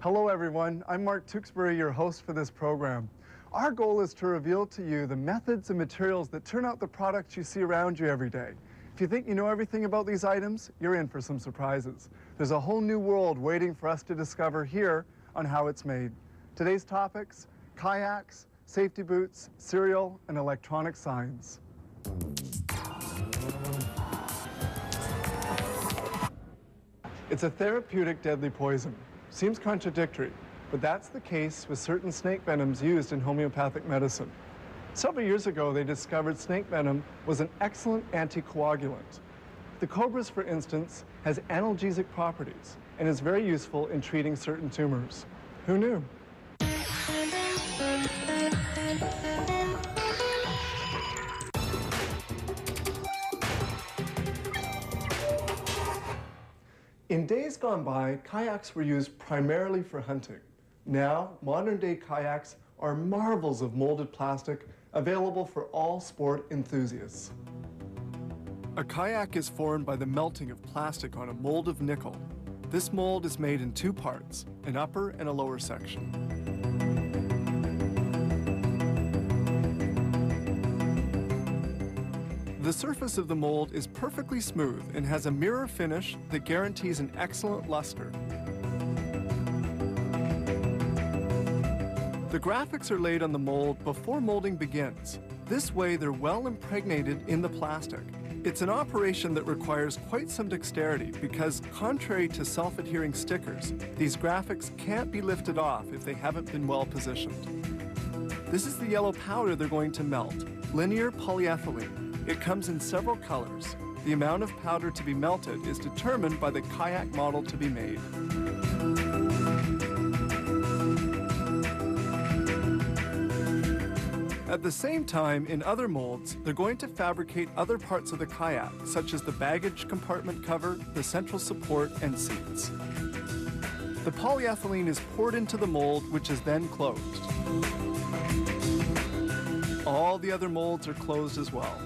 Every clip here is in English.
Hello everyone, I'm Mark Tewksbury, your host for this program. Our goal is to reveal to you the methods and materials that turn out the products you see around you every day. If you think you know everything about these items, you're in for some surprises. There's a whole new world waiting for us to discover here on how it's made. Today's topics: kayaks, safety boots, cereal, and electronic signs. It's a therapeutic deadly poison. Seems contradictory, but that's the case with certain snake venoms used in homeopathic medicine. Several years ago, they discovered snake venom was an excellent anticoagulant. The cobras, for instance, has analgesic properties and is very useful in treating certain tumors. Who knew? In days gone by, kayaks were used primarily for hunting. Now, modern-day kayaks are marvels of molded plastic available for all sport enthusiasts. A kayak is formed by the melting of plastic on a mold of nickel. This mold is made in two parts, an upper and a lower section. The surface of the mold is perfectly smooth and has a mirror finish that guarantees an excellent luster. The graphics are laid on the mold before molding begins. This way, they're well impregnated in the plastic. It's an operation that requires quite some dexterity because, contrary to self-adhering stickers, these graphics can't be lifted off if they haven't been well positioned. This is the yellow powder they're going to melt, linear polyethylene. It comes in several colors. The amount of powder to be melted is determined by the kayak model to be made. At the same time, in other molds, they're going to fabricate other parts of the kayak, such as the baggage compartment cover, the central support, and seats. The polyethylene is poured into the mold, which is then closed. All the other molds are closed as well.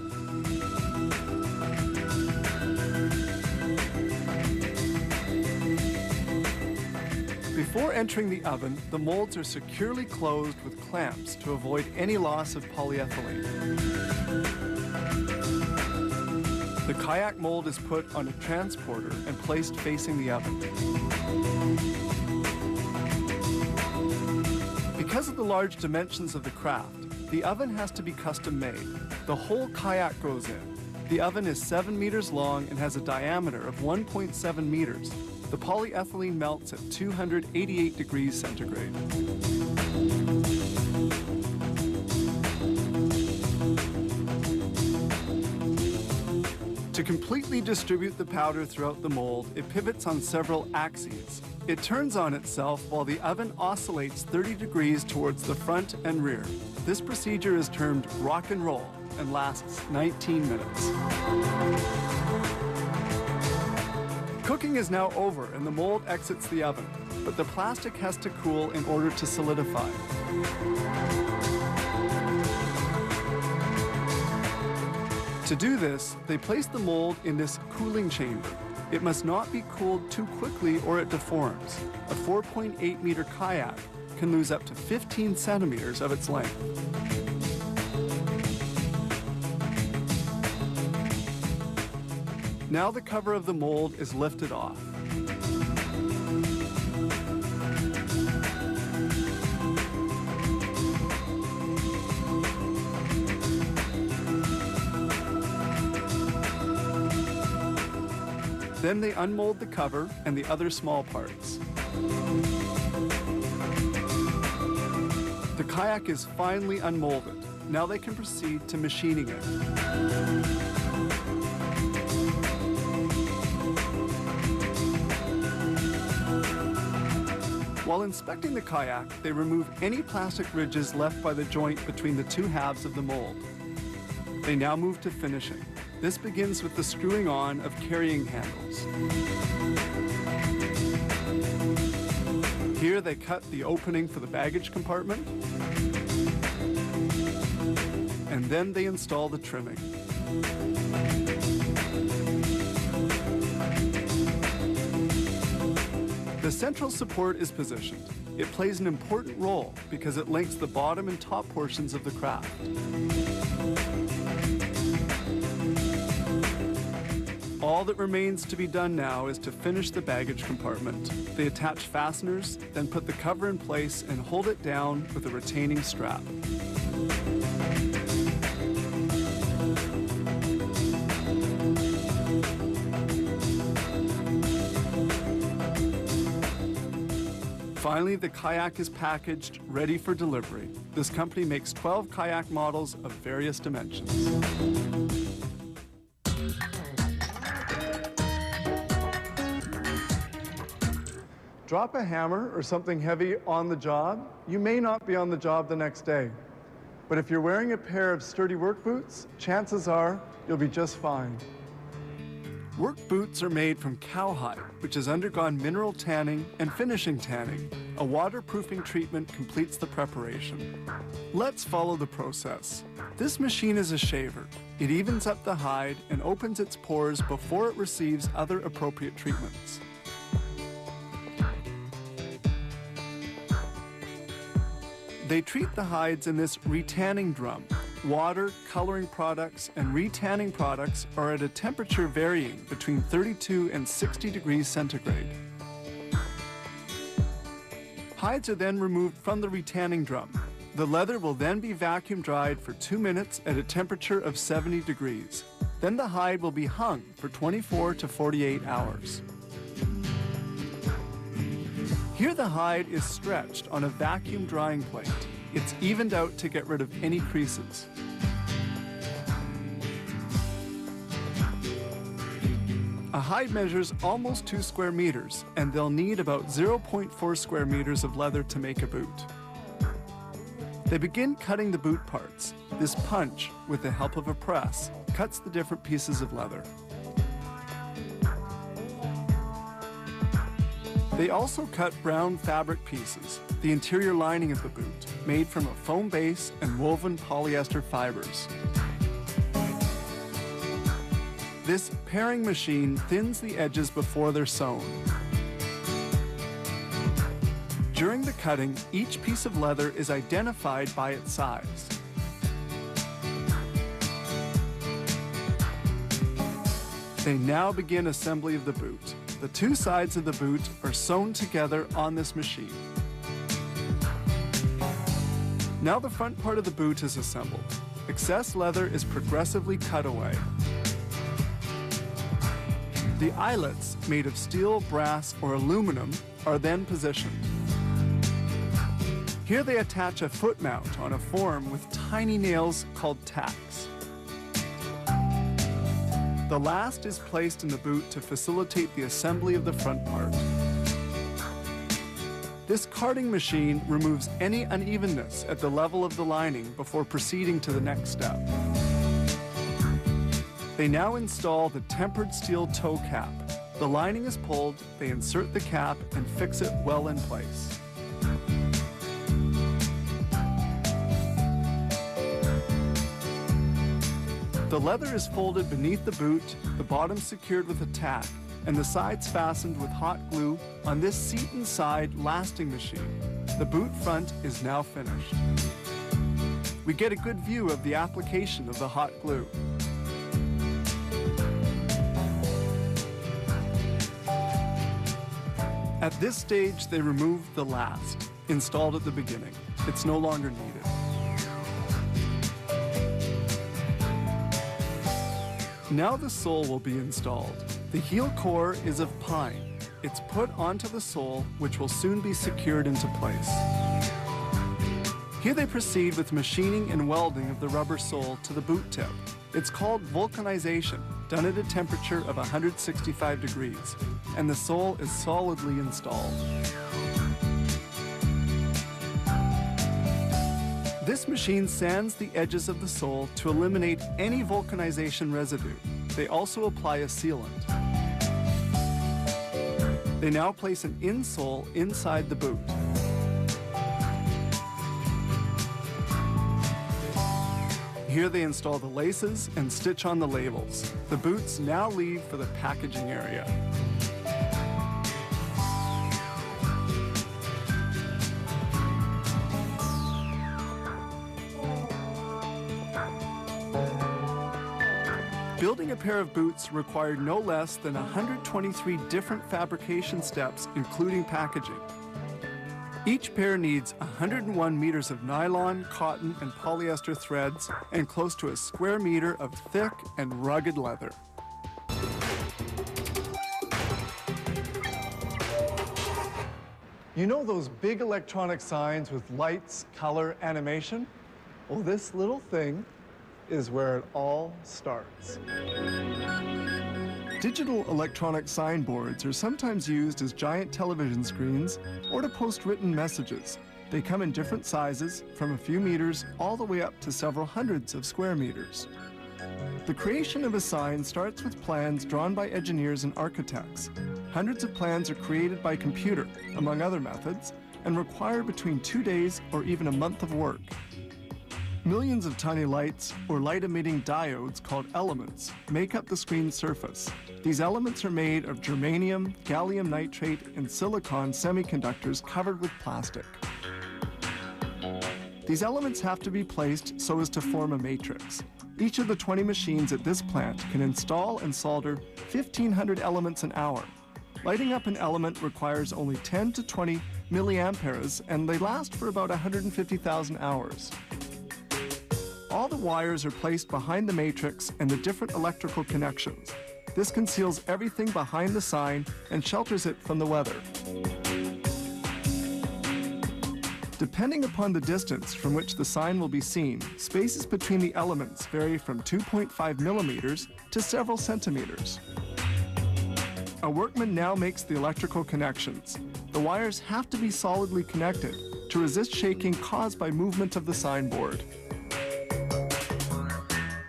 Before entering the oven, the molds are securely closed with clamps to avoid any loss of polyethylene. The kayak mold is put on a transporter and placed facing the oven. Because of the large dimensions of the craft, the oven has to be custom made. The whole kayak goes in. The oven is 7 meters long and has a diameter of 1.7 meters. The polyethylene melts at 288 degrees centigrade. To completely distribute the powder throughout the mold, it pivots on several axes. It turns on itself while the oven oscillates 30 degrees towards the front and rear. This procedure is termed rock and roll and lasts 19 minutes. Cooking is now over and the mold exits the oven, but the plastic has to cool in order to solidify. To do this, they place the mold in this cooling chamber. It must not be cooled too quickly or it deforms. A 4.8 meter kayak can lose up to 15 centimeters of its length. Now the cover of the mold is lifted off. Then they unmold the cover and the other small parts. The kayak is finally unmolded. Now they can proceed to machining it. While inspecting the kayak, they remove any plastic ridges left by the joint between the two halves of the mold. They now move to finishing. This begins with the screwing on of carrying handles. Here they cut the opening for the baggage compartment, and then they install the trimming. The The central support is positioned. It plays an important role because it links the bottom and top portions of the craft. All that remains to be done now is to finish the baggage compartment. They attach fasteners, then put the cover in place and hold it down with a retaining strap. Finally, the kayak is packaged, ready for delivery. This company makes 12 kayak models of various dimensions. Drop a hammer or something heavy on the job, you may not be on the job the next day. But if you're wearing a pair of sturdy work boots, chances are you'll be just fine. Work boots are made from cowhide, which has undergone mineral tanning and finishing tanning. A waterproofing treatment completes the preparation. Let's follow the process. This machine is a shaver. It evens up the hide and opens its pores before it receives other appropriate treatments. They treat the hides in this retanning drum. Water, coloring products, and retanning products are at a temperature varying between 32 and 60 degrees centigrade. Hides are then removed from the retanning drum. The leather will then be vacuum dried for 2 minutes at a temperature of 70 degrees. Then the hide will be hung for 24 to 48 hours. Here the hide is stretched on a vacuum drying plate. It's evened out to get rid of any creases. A hide measures almost 2 square meters, and they'll need about 0.4 square meters of leather to make a boot. They begin cutting the boot parts. This punch, with the help of a press, cuts the different pieces of leather. They also cut brown fabric pieces, the interior lining of the boot, made from a foam base and woven polyester fibers. This paring machine thins the edges before they're sewn. During the cutting, each piece of leather is identified by its size. They now begin assembly of the boot. The 2 sides of the boot are sewn together on this machine. Now the front part of the boot is assembled. Excess leather is progressively cut away. The eyelets, made of steel, brass, or aluminum, are then positioned. Here they attach a foot mount on a form with tiny nails called tacks. The last is placed in the boot to facilitate the assembly of the front part. This carding machine removes any unevenness at the level of the lining before proceeding to the next step. They now install the tempered steel toe cap. The lining is pulled, they insert the cap and fix it well in place. The leather is folded beneath the boot, the bottom secured with a tack, and the sides fastened with hot glue on this seat-inside lasting machine. The boot front is now finished. We get a good view of the application of the hot glue. At this stage, they remove the last, installed at the beginning. It's no longer needed. Now the sole will be installed. The heel core is of pine. It's put onto the sole, which will soon be secured into place. Here they proceed with machining and welding of the rubber sole to the boot tip. It's called vulcanization, done at a temperature of 165 degrees, and the sole is solidly installed. This machine sands the edges of the sole to eliminate any vulcanization residue. They also apply a sealant. They now place an insole inside the boot. Here they install the laces and stitch on the labels. The boots now leave for the packaging area. Building a pair of boots required no less than 123 different fabrication steps, including packaging. Each pair needs 101 meters of nylon, cotton, and polyester threads, and close to a square meter of thick and rugged leather. You know those big electronic signs with lights, color, animation? Well, this little thing is where it all starts. Digital electronic signboards are sometimes used as giant television screens or to post written messages. They come in different sizes, from a few meters all the way up to several hundreds of square meters. The creation of a sign starts with plans drawn by engineers and architects. Hundreds of plans are created by computer, among other methods, and require between 2 days or even a month of work. Millions of tiny lights, or light-emitting diodes called elements, make up the screen's surface. These elements are made of germanium, gallium nitrate, and silicon semiconductors covered with plastic. These elements have to be placed so as to form a matrix. Each of the 20 machines at this plant can install and solder 1,500 elements an hour. Lighting up an element requires only 10 to 20 milliamperes, and they last for about 150,000 hours. All the wires are placed behind the matrix and the different electrical connections. This conceals everything behind the sign and shelters it from the weather. Depending upon the distance from which the sign will be seen, spaces between the elements vary from 2.5 millimeters to several centimeters. A workman now makes the electrical connections. The wires have to be solidly connected to resist shaking caused by movement of the signboard.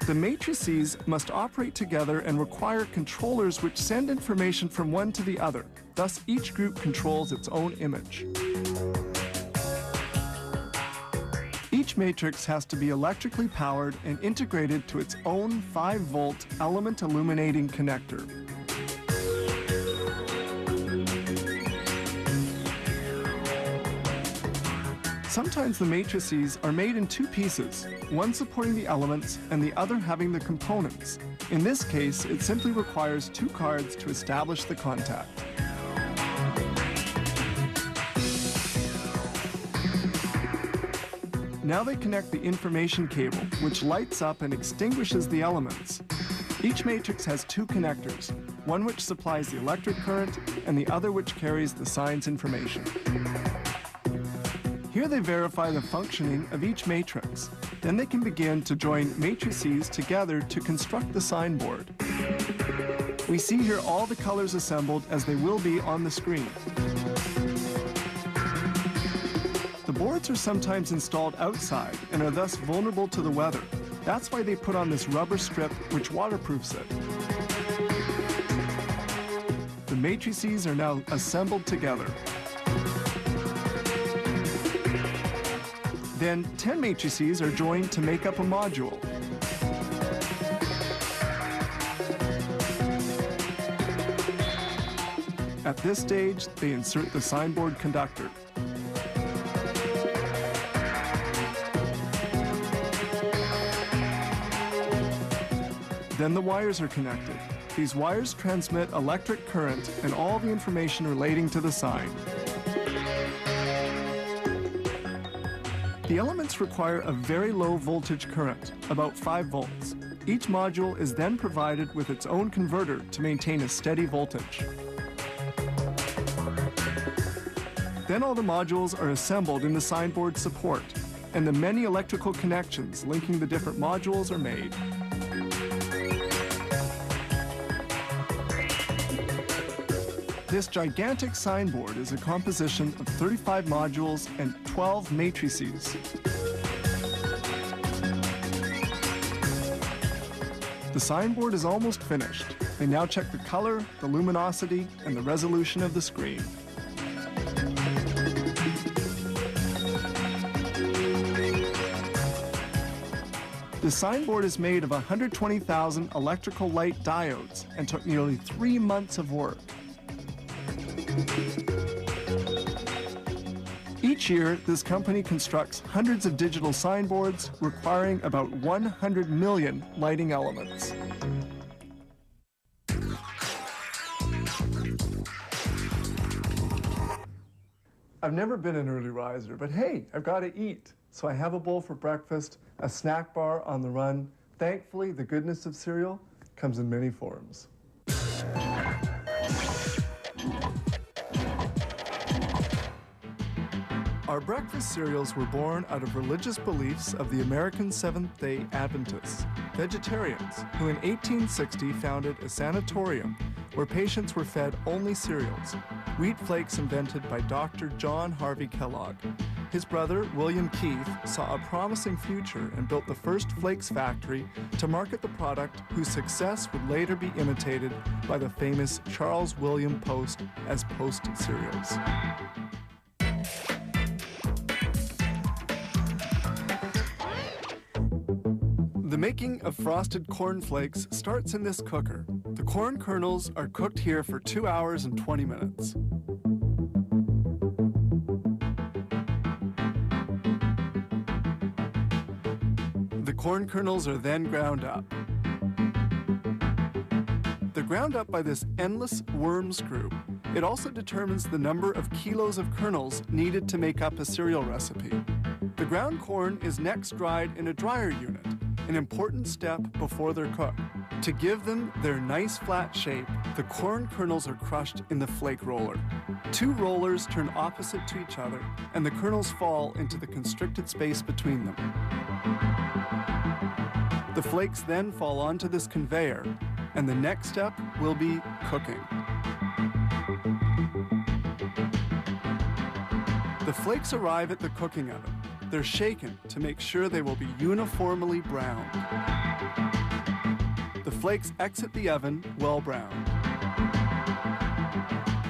The matrices must operate together and require controllers which send information from one to the other. Thus, each group controls its own image. Each matrix has to be electrically powered and integrated to its own 5-volt element illuminating connector. Sometimes the matrices are made in 2 pieces, one supporting the elements and the other having the components. In this case, it simply requires 2 cards to establish the contact. Now they connect the information cable, which lights up and extinguishes the elements. Each matrix has 2 connectors, one which supplies the electric current and the other which carries the sign's information. Here they verify the functioning of each matrix. Then they can begin to join matrices together to construct the signboard. We see here all the colors assembled as they will be on the screen. The boards are sometimes installed outside and are thus vulnerable to the weather. That's why they put on this rubber strip which waterproofs it. The matrices are now assembled together. Then 10 matrices are joined to make up a module. At this stage, they insert the signboard conductor. Then the wires are connected. These wires transmit electric current and all the information relating to the sign. The elements require a very low voltage current, about 5 volts. Each module is then provided with its own converter to maintain a steady voltage. Then all the modules are assembled in the signboard support, and the many electrical connections linking the different modules are made. This gigantic signboard is a composition of 35 modules and 12 matrices. The signboard is almost finished. They now check the color, the luminosity, and the resolution of the screen. The signboard is made of 120,000 electrical light diodes and took nearly 3 months of work. Each year, this company constructs hundreds of digital signboards requiring about 100 million lighting elements. I've never been an early riser, but hey, I've got to eat. So I have a bowl for breakfast, a snack bar on the run. Thankfully, the goodness of cereal comes in many forms. Our breakfast cereals were born out of religious beliefs of the American Seventh-day Adventists, vegetarians, who in 1860 founded a sanatorium where patients were fed only cereals, wheat flakes invented by Dr. John Harvey Kellogg. His brother, William Keith, saw a promising future and built the first flakes factory to market the product, whose success would later be imitated by the famous Charles William Post as Post cereals. The making of frosted corn flakes starts in this cooker. The corn kernels are cooked here for 2 hours and 20 minutes. The corn kernels are then ground up. They're ground up by this endless worm screw. It also determines the number of kilos of kernels needed to make up a cereal recipe. The ground corn is next dried in a dryer unit, an important step before they're cooked. To give them their nice flat shape, the corn kernels are crushed in the flake roller. 2 rollers turn opposite to each other, and the kernels fall into the constricted space between them. The flakes then fall onto this conveyor, and the next step will be cooking. The flakes arrive at the cooking oven. They're shaken to make sure they will be uniformly browned. The flakes exit the oven well browned.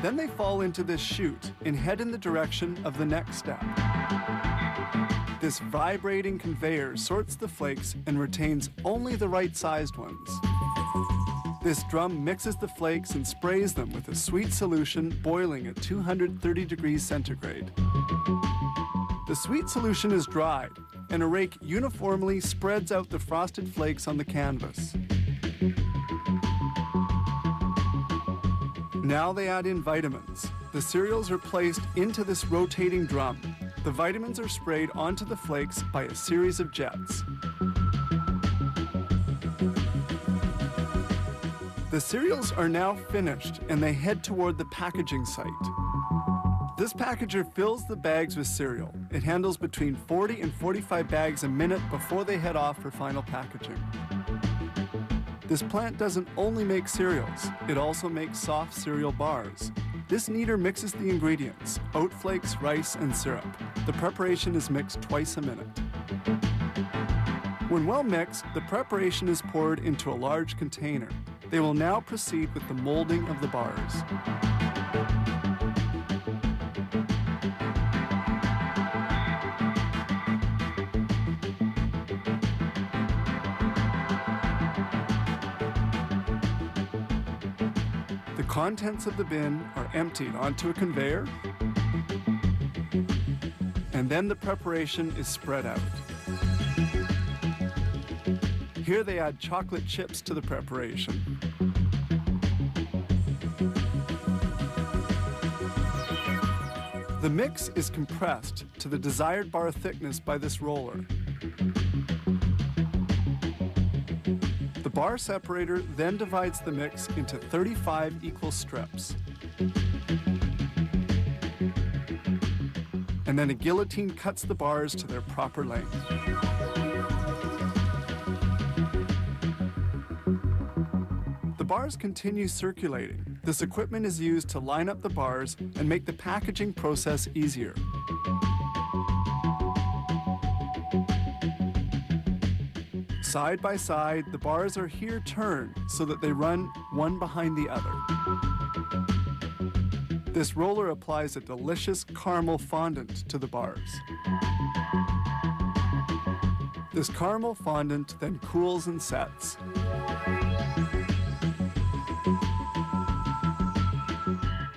Then they fall into this chute and head in the direction of the next step. This vibrating conveyor sorts the flakes and retains only the right-sized ones. This drum mixes the flakes and sprays them with a sweet solution boiling at 230 degrees centigrade. The sweet solution is dried, and a rake uniformly spreads out the frosted flakes on the canvas. Now they add in vitamins. The cereals are placed into this rotating drum. The vitamins are sprayed onto the flakes by a series of jets. The cereals are now finished, and they head toward the packaging site. This packager fills the bags with cereal. It handles between 40 and 45 bags a minute before they head off for final packaging. This plant doesn't only make cereals, it also makes soft cereal bars. This kneader mixes the ingredients, oat flakes, rice, and syrup. The preparation is mixed twice a minute. When well mixed, the preparation is poured into a large container. They will now proceed with the molding of the bars. The contents of the bin are emptied onto a conveyor, and then the preparation is spread out. Here they add chocolate chips to the preparation. The mix is compressed to the desired bar thickness by this roller. The bar separator then divides the mix into 35 equal strips. And then a guillotine cuts the bars to their proper length. The bars continue circulating. This equipment is used to line up the bars and make the packaging process easier. Side by side, the bars are here turned so that they run one behind the other. This roller applies a delicious caramel fondant to the bars. This caramel fondant then cools and sets.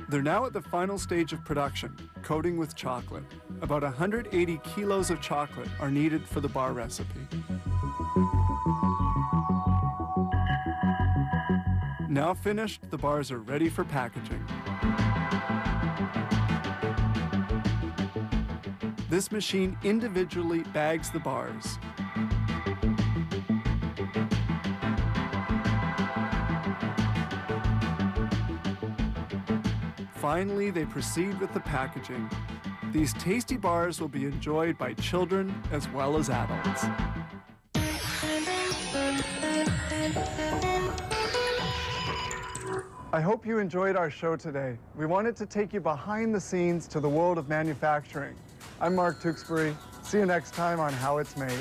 They're now at the final stage of production, coating with chocolate. About 180 kilos of chocolate are needed for the bar recipe. Now finished, the bars are ready for packaging. This machine individually bags the bars. Finally, they proceed with the packaging. These tasty bars will be enjoyed by children as well as adults. I hope you enjoyed our show today. We wanted to take you behind the scenes to the world of manufacturing. I'm Mark Tewksbury. See you next time on How It's Made.